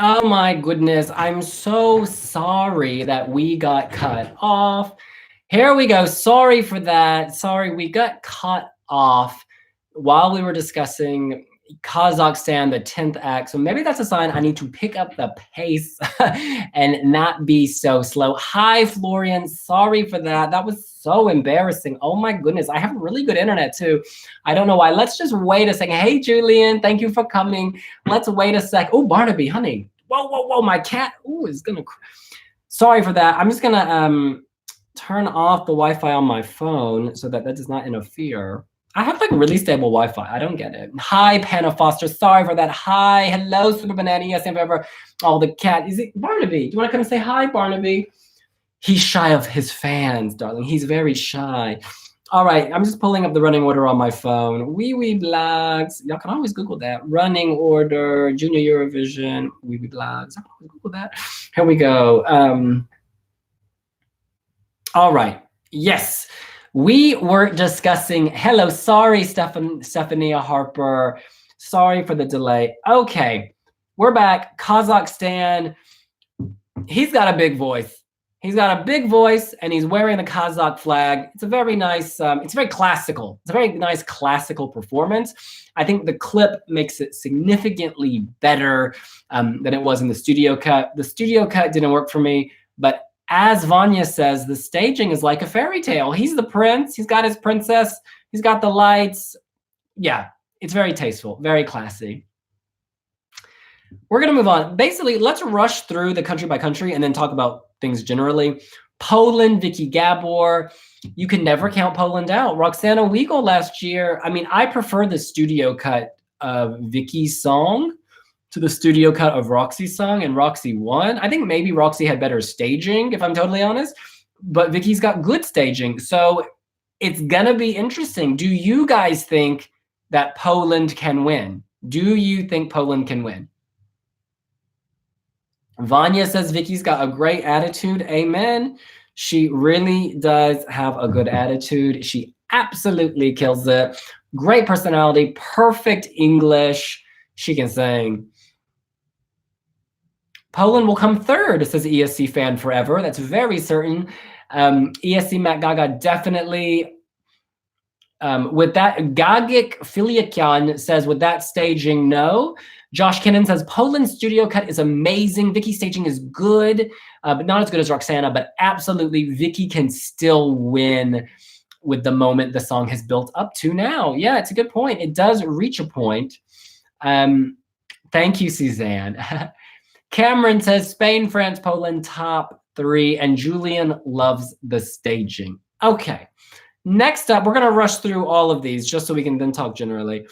Oh my goodness. I'm so sorry that we got cut off. Here we go. Sorry for that. Sorry, we got cut off while we were discussing Kazakhstan, the 10th act. So maybe that's a sign I need to pick up the pace and not be so slow. Hi, Florian. Sorry for that. That was so embarrassing. Oh my goodness. I have really good internet too. I don't know why. Let's just wait a second. Hey, Julian. Thank you for coming. Let's wait a sec. Oh, Barnaby, honey. Whoa, whoa, whoa. My cat. Oh, is going to. Sorry for that. I'm just going to turn off the Wi-Fi on my phone so that does not interfere. I have like really stable Wi-Fi. I don't get it. Hi, Panna Foster. Sorry for that. Hi. Hello, Super Banana. Yes, and forever. Oh, the cat. Is it Barnaby? Do you want to come and say hi, Barnaby? He's shy of his fans, darling. He's very shy. All right. I'm just pulling up the running order on my phone. Wee Wee Blogs. Y'all can always Google that. Running order, Junior Eurovision, Wee Wee Blogs. I can always Google that. Here we go. All right. Yes. We were discussing, hello, sorry, Stephania Harper. Sorry for the delay. Okay, we're back. Kazakhstan. He's got a big voice. He's got a big voice and he's wearing the Kazakh flag. It's a very nice, it's very classical. It's a very nice classical performance. I think the clip makes it significantly better than it was in the studio cut. The studio cut didn't work for me, but as Vanya says, the staging is like a fairy tale. He's the prince. He's got his princess. He's got the lights. Yeah, it's very tasteful, very classy. We're going to move on. Basically, let's rush through the country by country and then talk about things generally. Poland, Vicky Gabor. You can never count Poland out. Roxana Weigel last year. I mean, I prefer the studio cut of Vicky's song to the studio cut of Roxy's song, and Roxy won. I think maybe Roxy had better staging, if I'm totally honest, but Vicky's got good staging. So it's gonna be interesting. Do you guys think that Poland can win? Do you think Poland can win? Vanya says Vicky's got a great attitude. Amen. She really does have a good attitude. She absolutely kills it. Great personality, perfect English. She can sing. Poland will come third, says ESC fan forever. That's very certain. ESC Matt Gaga definitely. With that, Gagik Filiakyan says, with that staging, no. Josh Kinnan says, Poland's studio cut is amazing. Vicky's staging is good, but not as good as Roxana, but absolutely Vicky can still win with the moment the song has built up to now. Yeah, it's a good point. It does reach a point. Thank you, Suzanne. Cameron says Spain, France, Poland, top 3, and Julian loves the staging. Okay, next up, we're going to rush through all of these just so we can then talk generally.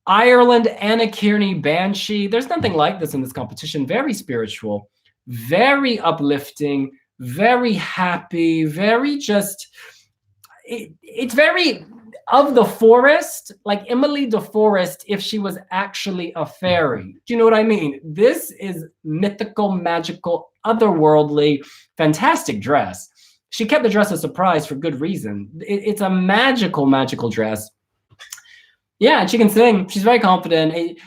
Ireland, Anna Kearney, Banshee. There's nothing like this in this competition. Very spiritual, very uplifting, very happy, very just, it's very of the forest, like Emily de Forest if she was actually a fairy. Do you know what I mean? This is mythical, magical, otherworldly, fantastic dress. She kept the dress a surprise for good reason. It's a magical, magical dress. Yeah, and she can sing. She's very confident.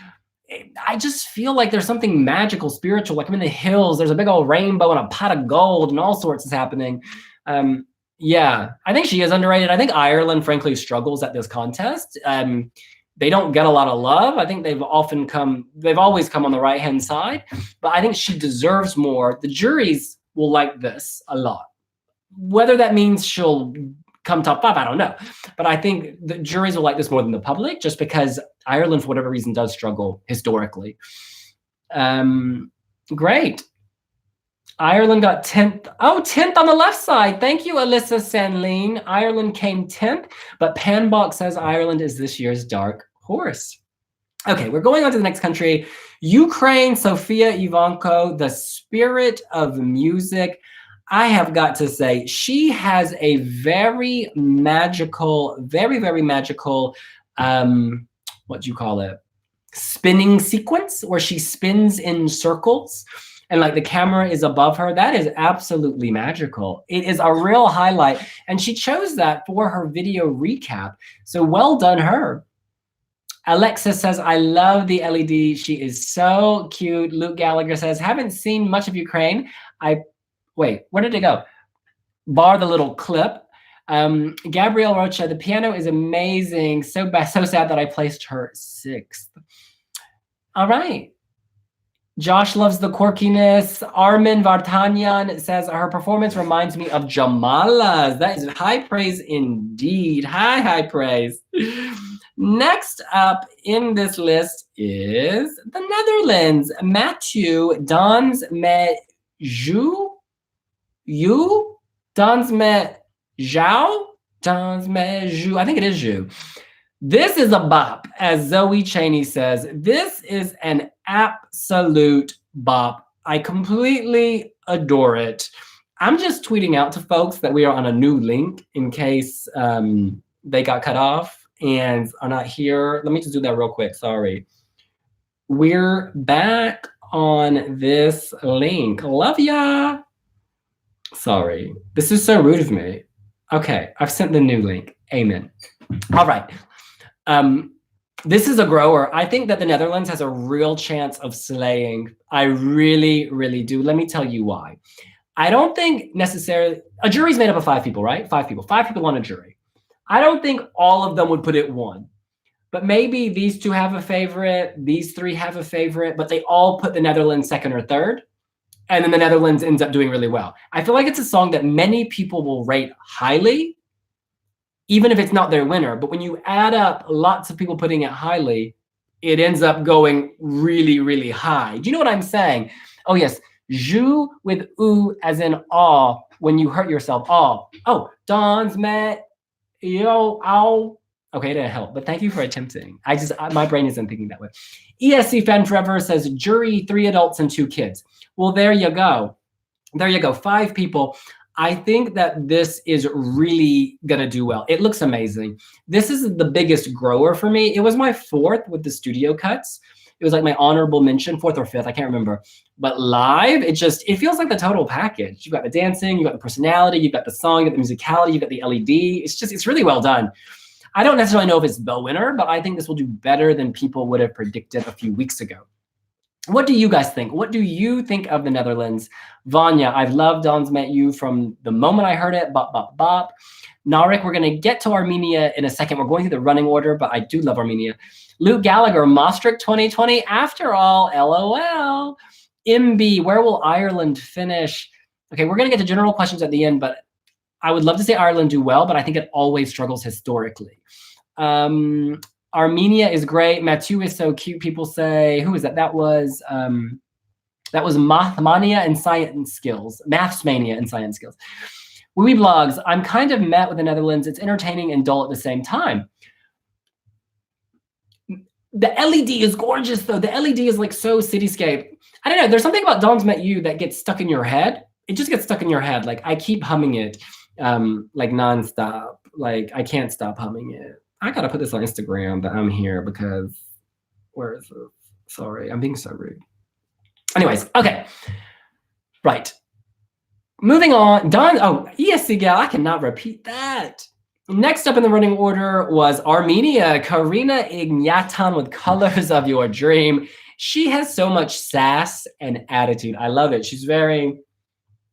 I just feel like there's something magical, spiritual, like I'm in the hills. There's a big old rainbow and a pot of gold and all sorts is happening. Yeah, I think she is underrated. I think Ireland, frankly, struggles at this contest. They don't get a lot of love. I think they've always come on the right-hand side, but I think she deserves more. The juries will like this a lot. Whether that means she'll come top 5, I don't know. But I think the juries will like this more than the public, just because Ireland, for whatever reason, does struggle historically. Great. Ireland got 10th. Oh, 10th on the left side. Thank you, Alyssa Sanleen. Ireland came 10th, but Panbach says Ireland is this year's dark horse. Okay, we're going on to the next country. Ukraine, Sofia Ivanko, the spirit of music. I have got to say, she has a very magical, very, very magical, what do you call it? Spinning sequence where she spins in circles. And like the camera is above her. That is absolutely magical. It is a real highlight. And she chose that for her video recap. So well done her. Alexis says, I love the LED. She is so cute. Luke Gallagher says, haven't seen much of Ukraine. Wait, where did it go? Bar the little clip. Gabrielle Rocha, the piano is amazing. So sad that I placed her 6th. All right. Josh loves the quirkiness. Armin Vartanyan says, her performance reminds me of Jamala's. That is high praise indeed. High praise. Next up in this list is the Netherlands. Mathieu Dansme Jou? Dansme Zhao? Dansme Jou. I think it is Jou. This is a bop, as Zoe Cheney says. This is an absolute bop. I completely adore it. I'm just tweeting out to folks that we are on a new link in case they got cut off and are not here. Let me just do that real quick. Sorry. We're back on this link. Love ya. Sorry. This is so rude of me. Okay, I've sent the new link. Amen. All right. This is a grower. I think that the Netherlands has a real chance of slaying. I really, really do. Let me tell you why. I don't think necessarily, a jury's made up of 5 people, right? 5 people. 5 people on a jury. I don't think all of them would put it 1. But maybe these 2 have a favorite, these 3 have a favorite, but they all put the Netherlands 2nd or 3rd. And then the Netherlands ends up doing really well. I feel like it's a song that many people will rate highly, even if it's not their winner. But when you add up lots of people putting it highly, it ends up going really, really high. Do you know what I'm saying? Oh, yes. Jou with oo as in aw when you hurt yourself. Aw. Oh, Don's met. Yo, ow. Okay, it didn't help, but thank you for attempting. My brain isn't thinking that way. ESC Fan Forever says, jury, 3 adults and 2 kids. Well, there you go. There you go. 5 people. I think that this is really going to do well. It looks amazing. This is the biggest grower for me. It was my 4th with the studio cuts. It was like my honorable mention, 4th or 5th, I can't remember. But live, it feels like the total package. You've got the dancing, you've got the personality, you've got the song, you've got the musicality, you've got the LED. It's really well done. I don't necessarily know if it's the winner, but I think this will do better than people would have predicted a few weeks ago. What do you guys think? What do you think of the Netherlands? Vanya, I've loved Don's Met You from the moment I heard it. Bop, bop, bop. Narek, we're going to get to Armenia in a second. We're going through the running order, but I do love Armenia. Luke Gallagher, Maastricht 2020, after all, LOL. MB, where will Ireland finish? Okay, we're going to get to general questions at the end, but I would love to say Ireland do well, but I think it always struggles historically. Armenia is great. Mathieu is so cute. People say, who is that? That was Mathmania and Science Skills. Mathsmania and Science Skills. Wee Blogs, I'm kind of met with the Netherlands. It's entertaining and dull at the same time. The LED is gorgeous, though. The LED is like so cityscape. I don't know. There's something about Don's Met You that gets stuck in your head. It just gets stuck in your head. Like I keep humming it like nonstop. Like I can't stop humming it. I gotta put this on Instagram that I'm here because where is it? Sorry, I'm being so rude. Anyways, okay. Right. Moving on. ESC gal, I cannot repeat that. Next up in the running order was Armenia. Karina Ignatan with Colors of Your Dream. She has so much sass and attitude. I love it. She's very,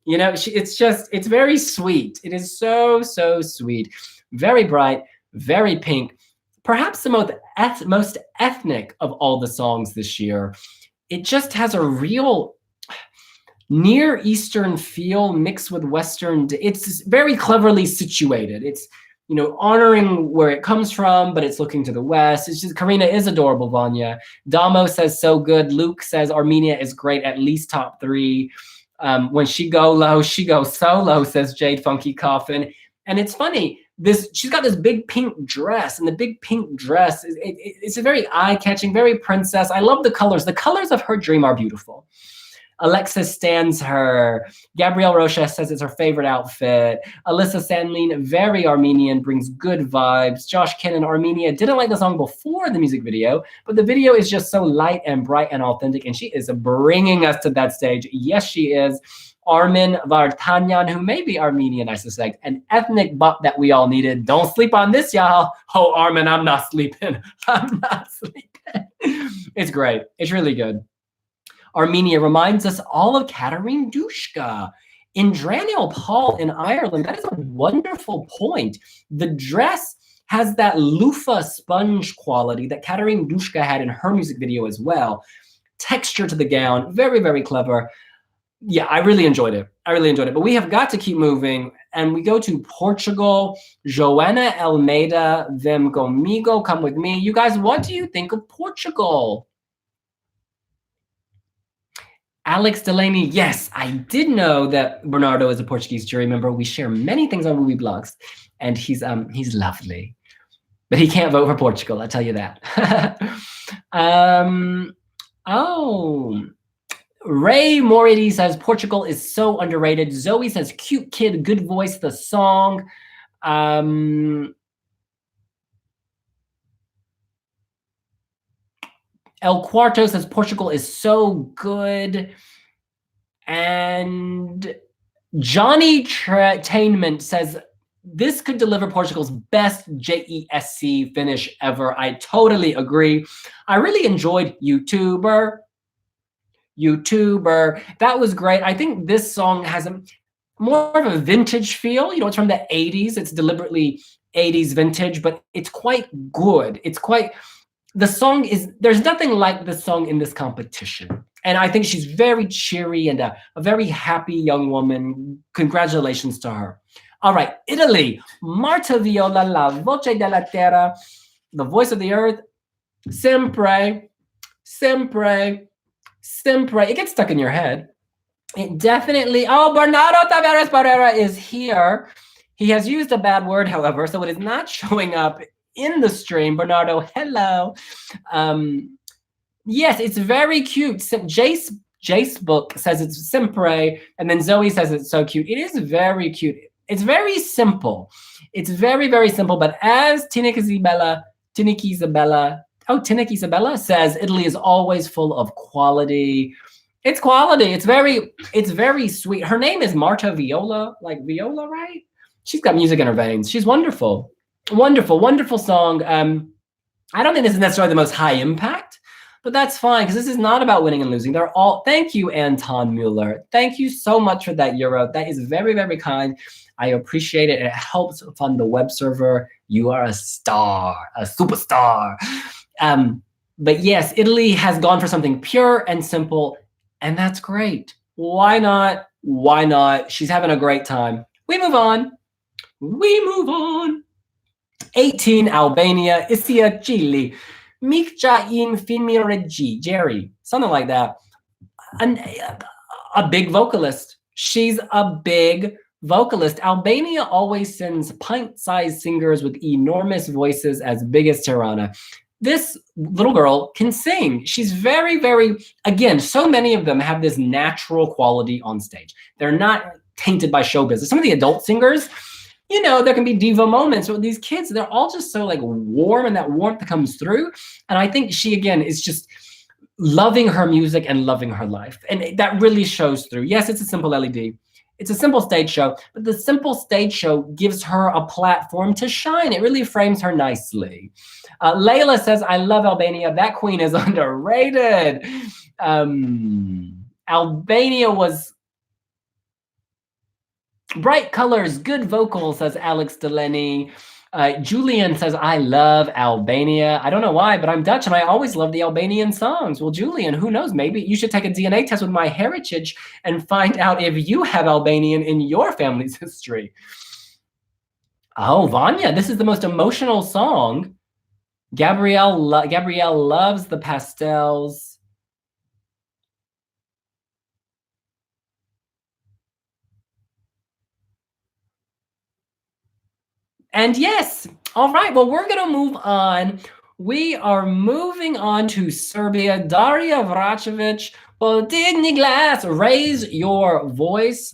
it's very sweet. It is so, so sweet. Very bright, very pink. Perhaps the most ethnic of all the songs this year. It just has a real Near Eastern feel mixed with Western. It's very cleverly situated. It's, honoring where it comes from, but it's looking to the West. It's just, Karina is adorable, Vanya. Damo says so good. Luke says Armenia is great, at least top 3. When she go low, she goes solo, says Jade Funky Coffin. And it's funny, she's got this big pink dress, and the big pink dress, it's a very eye-catching, very princess. I love the colors. The colors of her dream are beautiful. Alexis stands her. Gabrielle Rocha says it's her favorite outfit. Alyssa Sandlin, very Armenian, brings good vibes. Josh Kennan, Armenia, didn't like the song before the music video, but the video is just so light and bright and authentic, and she is bringing us to that stage. Yes, she is. Armin Vartanyan, who may be Armenian, I suspect, an ethnic bop that we all needed. Don't sleep on this, y'all. Oh, Armin, I'm not sleeping. I'm not sleeping. It's great. It's really good. Armenia reminds us all of Katerine Dushka. In Draniel Paul in Ireland, that is a wonderful point. The dress has that loofah sponge quality that Katerine Dushka had in her music video as well. Texture to the gown, very, very clever. Yeah, I really enjoyed it. I really enjoyed it. But we have got to keep moving. And we go to Portugal. Joana Almeida, Vem Comigo, come with me. You guys, what do you think of Portugal? Alex Delaney, yes, I did know that Bernardo is a Portuguese jury member. We share many things on movie blogs, and he's lovely. But he can't vote for Portugal, I'll tell you that. Ray Moridi says Portugal is so underrated. Zoe says cute kid, good voice, the song. El Cuarto says Portugal is so good. And Johnny Trainment says this could deliver Portugal's best JESC finish ever. I totally agree. I really enjoyed YouTuber. That was great. I think this song has more of a vintage feel. You know, it's from the 80s. It's deliberately 80s vintage, but it's quite good. It's quite... The song is... There's nothing like the song in this competition. And I think she's very cheery and a very happy young woman. Congratulations to her. All right, Italy. Marta Viola, La Voce della Terra, the voice of the earth. Sempre, sempre, sempre. It gets stuck in your head. It definitely... Oh, Bernardo Tavares Barrera is here. He has used a bad word, however, so it is not showing up in the stream. Bernardo, hello. Yes, it's very cute. Jace book says it's sempre, and then Zoe says it's so cute. It is very cute. It's very simple. It's very, very simple. But as Tinik Isabella says, Italy is always full of quality. It's quality. It's very sweet. Her name is Marta Viola, like Viola, right? She's got music in her veins. She's wonderful. Wonderful, wonderful song. I don't think this is necessarily the most high impact, but that's fine because this is not about winning and losing. They're all... Thank you, Anton Mueller. Thank you so much for that euro. That is very, very kind. I appreciate it. It helps fund the web server. You are a star, a superstar. But yes, Italy has gone for something pure and simple, and that's great. Why not? Why not? She's having a great time. We move on. We move on. 18, Albania, Isia Chili, Mikjain Finmiregi, Jerry, something like that. A big vocalist. She's a big vocalist. Albania always sends pint-sized singers with enormous voices as big as Tirana. This little girl can sing. She's very, very, again, so many of them have this natural quality on stage. They're not tainted by show business. Some of the adult singers, you know, there can be diva moments with these kids. They're all just so like warm, and that warmth comes through. And I think she, again, is just loving her music and loving her life. And that really shows through. Yes, it's a simple LED. It's a simple stage show, but the simple stage show gives her a platform to shine. It really frames her nicely. Layla says, I love Albania. That queen is underrated. Albania was... Bright colors, good vocals, says Alex Delaney. Julian says, I love Albania. I don't know why, but I'm Dutch and I always love the Albanian songs. Well, Julian, who knows? Maybe you should take a DNA test with My Heritage and find out if you have Albanian in your family's history. Oh, Vanya, this is the most emotional song. Gabrielle loves the pastels. And yes, all right, well, we're going to move on. We are moving on to Serbia. Daria Vracevic, Podigni Glass, raise your voice.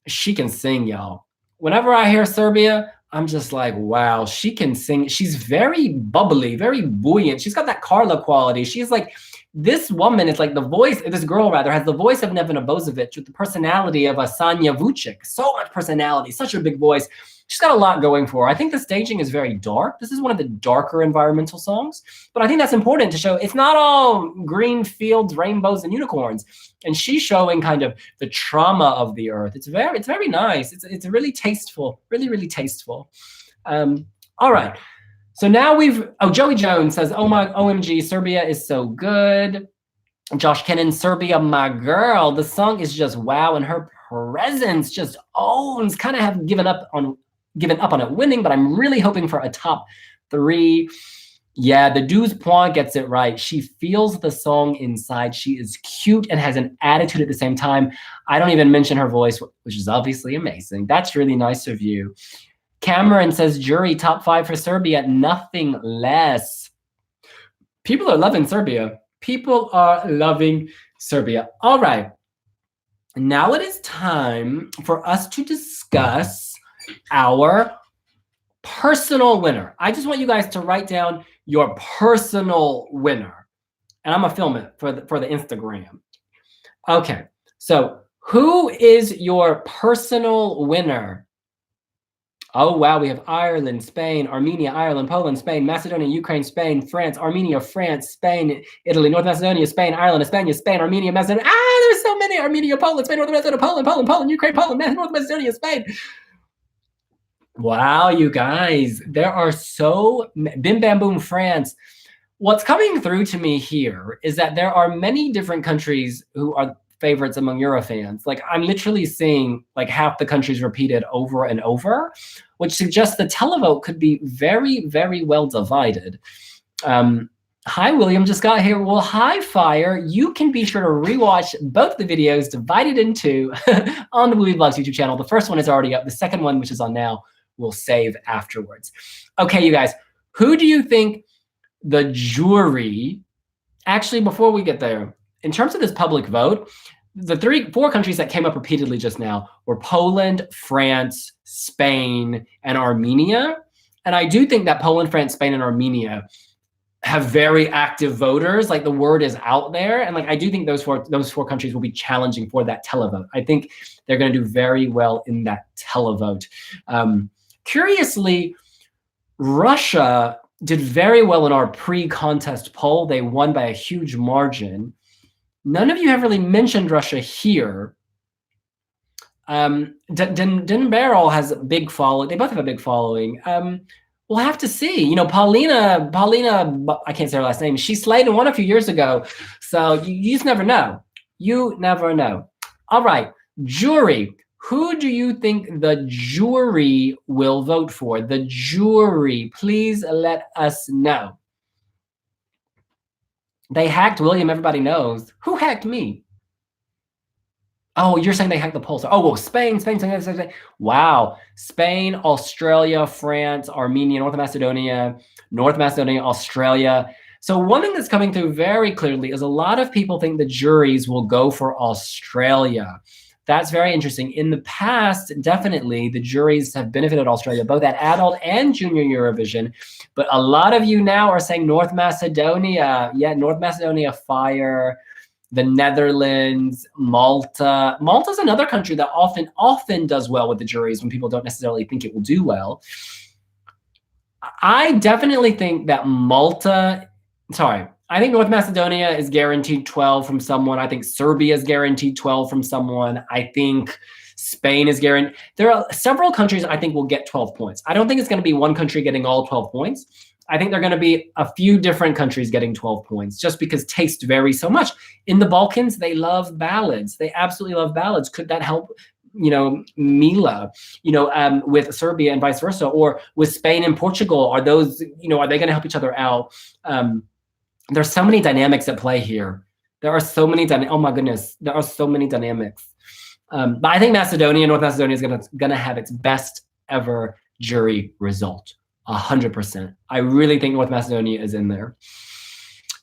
She can sing, y'all. Whenever I hear Serbia, I'm just like, wow, she can sing. She's very bubbly, very buoyant. She's got that Carla quality. She's like this woman is like the voice, this girl rather, has the voice of Nevena Bozovic with the personality of a Sanja Vucic. So much personality, such a big voice. She's got a lot going for her. I think the staging is very dark. This is one of the darker environmental songs, but I think that's important to show it's not all green fields, rainbows, and unicorns. And she's showing kind of the trauma of the earth. It's very nice. It's really tasteful, really tasteful. All right. So now Joey Jones says, oh my, OMG, Serbia is so good. Josh Kennan, Serbia, my girl. The song is just wow, and her presence just owns. Kind of have given up on it winning, but I'm really hoping for a top 3. Yeah, the 12 points gets it right. She feels the song inside. She is cute and has an attitude at the same time. I don't even mention her voice, which is obviously amazing. That's really nice of you. Cameron says, jury, top 5 for Serbia, nothing less. People are loving Serbia. People are loving Serbia. All right. Now it is time for us to discuss our personal winner. I just want you guys to write down your personal winner. And I'm gonna film it for the Instagram. Okay, so who is your personal winner? Oh, wow, we have Ireland, Spain, Armenia, Ireland, Poland, Spain, Macedonia, Ukraine, Spain, France, Armenia, France, Spain, Italy, North Macedonia, Spain, Ireland, España, Spain, Armenia, Macedonia. There's so many. Armenia, Poland, Spain, North Macedonia, Poland, Ukraine, Poland, North Macedonia, Spain. Wow, you guys, there are so, bim bam boom, France. What's coming through to me here is that there are many different countries who are favorites among Eurofans. Like I'm literally seeing like half the countries repeated over and over, which suggests the televote could be very, very well divided. Hi, William, just got here. Well, hi, Fire. You can be sure to rewatch both the videos divided in 2 on the Movie Vlogs YouTube channel. The first one is already up. The second one, which is on now, we'll save afterwards. Okay, you guys, who do you think the jury, actually, before we get there, in terms of this public vote, the 4 countries that came up repeatedly just now were Poland, France, Spain, and Armenia. And I do think that Poland, France, Spain, and Armenia have very active voters. Like the word is out there. And like I do think those four countries will be challenging for that televote. I think they're going to do very well in that televote. Curiously, Russia did very well in our pre-contest poll. They won by a huge margin. None of you have really mentioned Russia here. Denbarrel has a big following. They both have a big following. We'll have to see. You know, Paulina, I can't say her last name. She slayed and won a few years ago. So you just never know. You never know. All right, jury. Who do you think the jury will vote for? The jury, please let us know. They hacked William, everybody knows. Who hacked me? Oh, you're saying they hacked the polls. Oh, well, Spain. Wow. Spain, Australia, France, Armenia, North Macedonia, Australia. So one thing that's coming through very clearly is a lot of people think the juries will go for Australia. That's very interesting. In the past, definitely, the juries have benefited Australia, both at adult and junior Eurovision. But a lot of you now are saying North Macedonia. Yeah, North Macedonia, fire. The Netherlands, Malta. Malta's another country that often does well with the juries when people don't necessarily think it will do well. I definitely think that I think North Macedonia is guaranteed 12 from someone. I think Serbia is guaranteed 12 from someone. I think Spain is guaranteed. There are several countries I think will get 12 points. I don't think it's going to be one country getting all 12 points. I think they're going to be a few different countries getting 12 points just because taste varies so much. In the Balkans, they love ballads. They absolutely love ballads. Could that help, you know, Mila, you know, with Serbia and vice versa? Or with Spain and Portugal, are those, you know, are they going to help each other out? There's so many dynamics at play here. There are so many oh my goodness, there are so many dynamics. But I think North Macedonia is gonna have its best ever jury result, 100%. I really think North Macedonia is in there.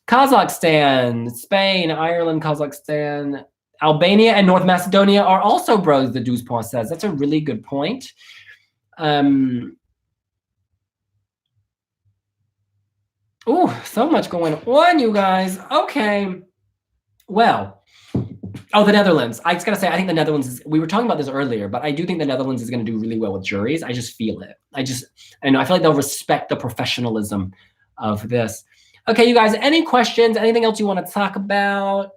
Kazakhstan, Spain, Ireland, Kazakhstan, Albania, and North Macedonia are also bros, the 12 points says. That's a really good point. Ooh, so much going on, you guys. Okay. Well, oh, the Netherlands. I just gotta say, I think the Netherlands is, we were talking about this earlier, but I do think the Netherlands is gonna do really well with juries. I just feel it. I know, I feel like they'll respect the professionalism of this. Okay, you guys, any questions? Anything else you want to talk about?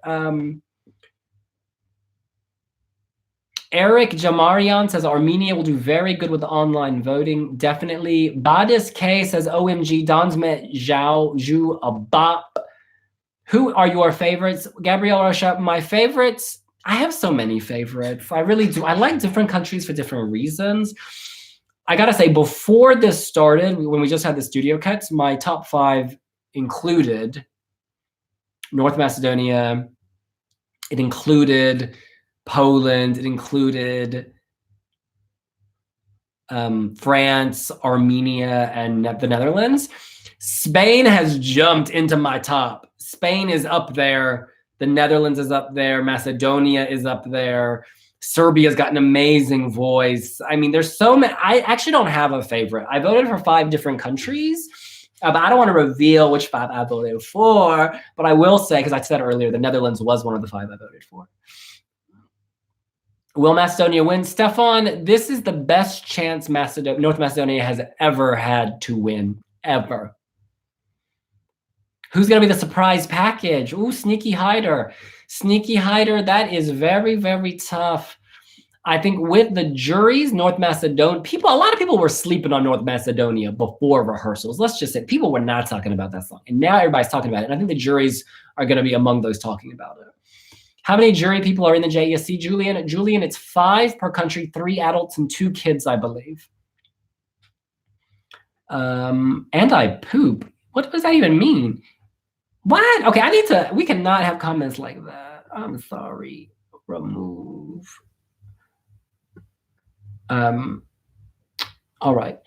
Eric Jamarian says Armenia will do very good with online voting. Definitely. Badis K says OMG, Don's met Zhao Zhu Abap. Who are your favorites? Gabrielle Rocha, my favorites. I have so many favorites. I really do. I like different countries for different reasons. I gotta say, before this started, when we just had the studio cuts, my top 5 included North Macedonia. It included Poland. It included France, Armenia, and the Netherlands. Spain has jumped into my top. Spain is up there. The Netherlands is up there. Macedonia is up there. Serbia's got an amazing voice. I mean, there's so many. I actually don't have a favorite. I voted for 5 different countries, but I don't want to reveal which 5 I voted for. But I will say, because I said earlier, the Netherlands was one of the 5 I voted for. Will Macedonia win? Stefan, this is the best chance North Macedonia has ever had to win, ever. Who's going to be the surprise package? Ooh, Sneaky Hider. Sneaky Hider, that is very, very tough. I think with the juries, North Macedonia, a lot of people were sleeping on North Macedonia before rehearsals. Let's just say people were not talking about that song. And now everybody's talking about it. And I think the juries are going to be among those talking about it. How many jury people are in the JESC, Julian? Julian, it's 5 per country, 3 adults and 2 kids, I believe. And I poop. What does that even mean? What? Okay, we cannot have comments like that. I'm sorry. Remove. All right.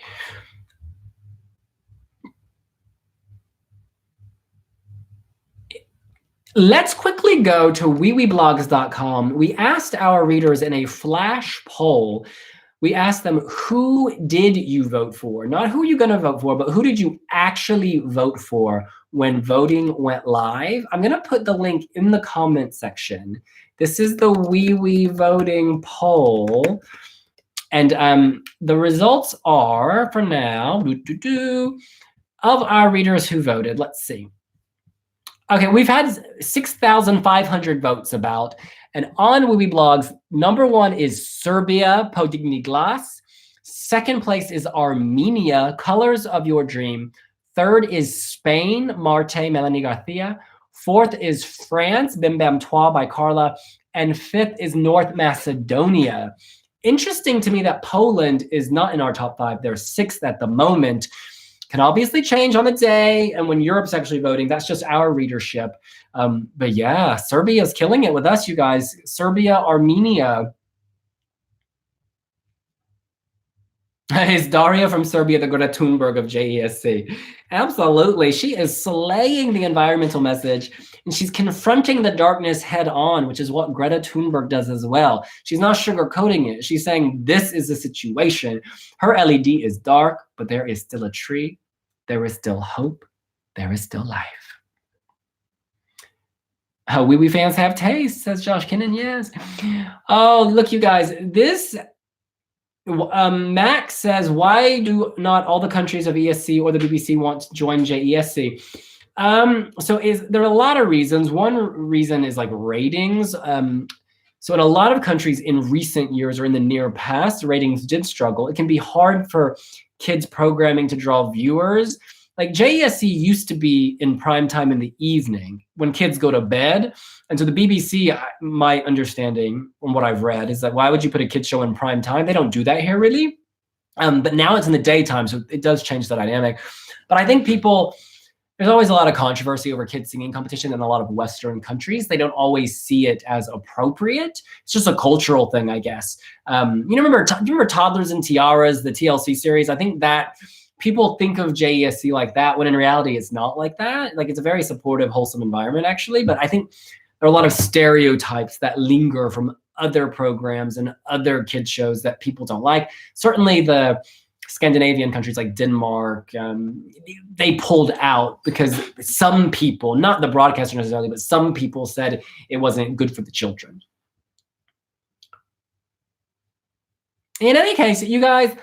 Let's quickly go to weeblogs.com. We asked our readers in a flash poll, we asked them, who did you vote for? Not who you're going to vote for, but who did you actually vote for when voting went live? I'm going to put the link in the comment section. This is the Wee voting poll. And the results are, for now, of our readers who voted. Let's see. Okay, we've had 6,500 votes about. And on Wee Blogs, number 1 is Serbia, Podigni Glas. Second place is Armenia, Colors of Your Dream. Third is Spain, Marte, Melanie Garcia. Fourth is France, Bim Bam Toi by Carla. And fifth is North Macedonia. Interesting to me that Poland is not in our top 5. They're 6th at the moment. Can obviously change on the day, and when Europe's actually voting, that's just our readership. But yeah, Serbia's killing it with us, you guys. Serbia, Armenia. Is Daria from Serbia the Greta Thunberg of JESC? Absolutely. She is slaying the environmental message, and she's confronting the darkness head on, which is what Greta Thunberg does as well. She's not sugarcoating it. She's saying this is the situation. Her LED is dark, but there is still a tree. There is still hope. There is still life. How Wee fans have taste, says Josh Kinnan. Yes. Oh, look, you guys. This Max says, why do not all the countries of ESC or the BBC want to join JESC? There are a lot of reasons. One reason is like ratings. So in a lot of countries in recent years or in the near past, ratings did struggle. It can be hard for kids programming to draw viewers. Like JESC used to be in prime time in the evening when kids go to bed. And so the BBC, my understanding from what I've read, is that why would you put a kids show in prime time? They don't do that here really. But now it's in the daytime, so it does change the dynamic. But I think there's always a lot of controversy over kids singing competition in a lot of Western countries. They don't always see it as appropriate. It's just a cultural thing, I guess. You remember Toddlers and Tiaras, the TLC series? I think that people think of JESC like that, when in reality it's not like that. Like, it's a very supportive, wholesome environment, actually. But I think there are a lot of stereotypes that linger from other programs and other kids shows that people don't like. Certainly the Scandinavian countries like Denmark, they pulled out because some people, not the broadcaster necessarily, but some people said it wasn't good for the children. In any case, you guys,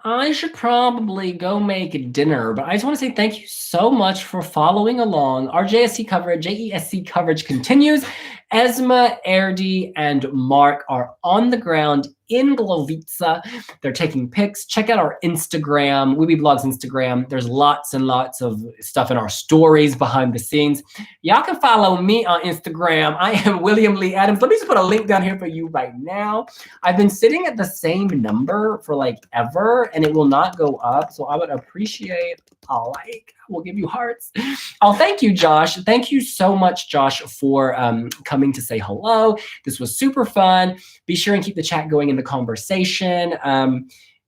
I should probably go make dinner, but I just want to say thank you so much for following along. Our JESC coverage continues. Esma, Erdi, and Mark are on the ground in Glovica. They're taking pics. Check out our Instagram, WeBeBlogs Instagram. There's lots and lots of stuff in our stories behind the scenes. Y'all can follow me on Instagram. I am William Lee Adams. Let me just put a link down here for you right now. I've been sitting at the same number for like ever, and it will not go up. So I would appreciate a like. We'll give you hearts. Oh, thank you, Josh. Thank you so much, Josh, for coming to say hello. This was super fun. Be sure and keep the chat going in the conversation.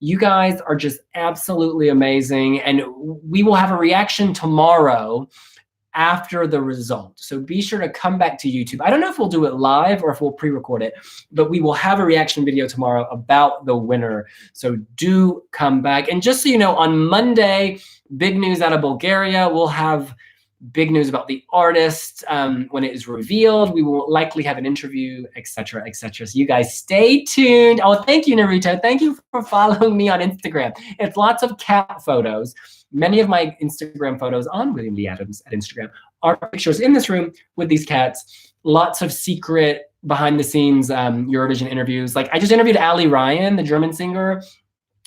You guys are just absolutely amazing. And we will have a reaction tomorrow after the result. So be sure to come back to YouTube. I don't know if we'll do it live or if we'll pre-record it, but we will have a reaction video tomorrow about the winner. So do come back. And just so you know, on Monday, big news out of Bulgaria. We'll have big news about the artist when it is revealed. We will likely have an interview, etc., etc. So you guys stay tuned. Oh, thank you, Narita. Thank you for following me on Instagram. It's lots of cat photos. Many of my Instagram photos on William Lee Adams at Instagram are pictures in this room with these cats. Lots of secret behind the scenes Eurovision interviews. Like I just interviewed Ali Ryan, the German singer.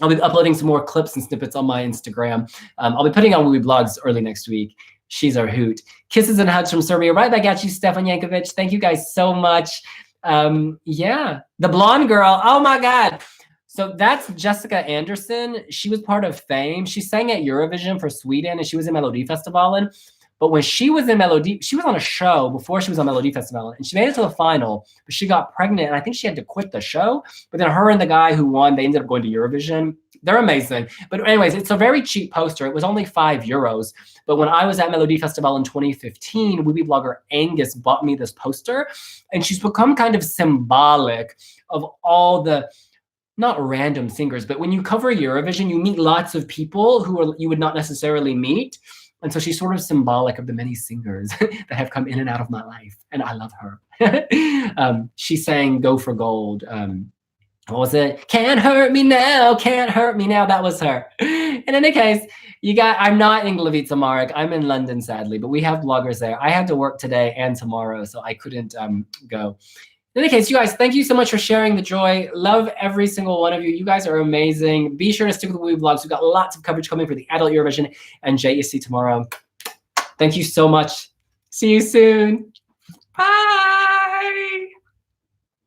I'll be uploading some more clips and snippets on my Instagram. I'll be putting on WeBlogs early next week. She's our hoot. Kisses and hugs from Serbia. Right back at you, Stefan Yankovic. Thank you guys so much. Yeah, the blonde girl. Oh my God. So that's Jessica Andersson. She was part of Fame. She sang at Eurovision for Sweden and she was in Melodifestivalen. But when she was in she was on a show before she was on Melodifestivalen and she made it to the final, but she got pregnant and I think she had to quit the show. But then her and the guy who won, they ended up going to Eurovision. They're amazing. But anyways, it's a very cheap poster. It was only €5. But when I was at Melodifestivalen in 2015, WeBlogger Angus bought me this poster and she's become kind of symbolic of all the, not random singers, but when you cover Eurovision, you meet lots of people who you would not necessarily meet. And so she's sort of symbolic of the many singers that have come in and out of my life. And I love her. She sang Go for Gold. What was it? Can't hurt me now, can't hurt me now. That was her. In any case, I'm not in Gliwice, Marek. I'm in London, sadly, but we have bloggers there. I had to work today and tomorrow, so I couldn't go. In any case, you guys, thank you so much for sharing the joy. Love every single one of you. You guys are amazing. Be sure to stick with the WeBlogs. We've got lots of coverage coming for the Adult Eurovision and JEC tomorrow. Thank you so much. See you soon. Bye.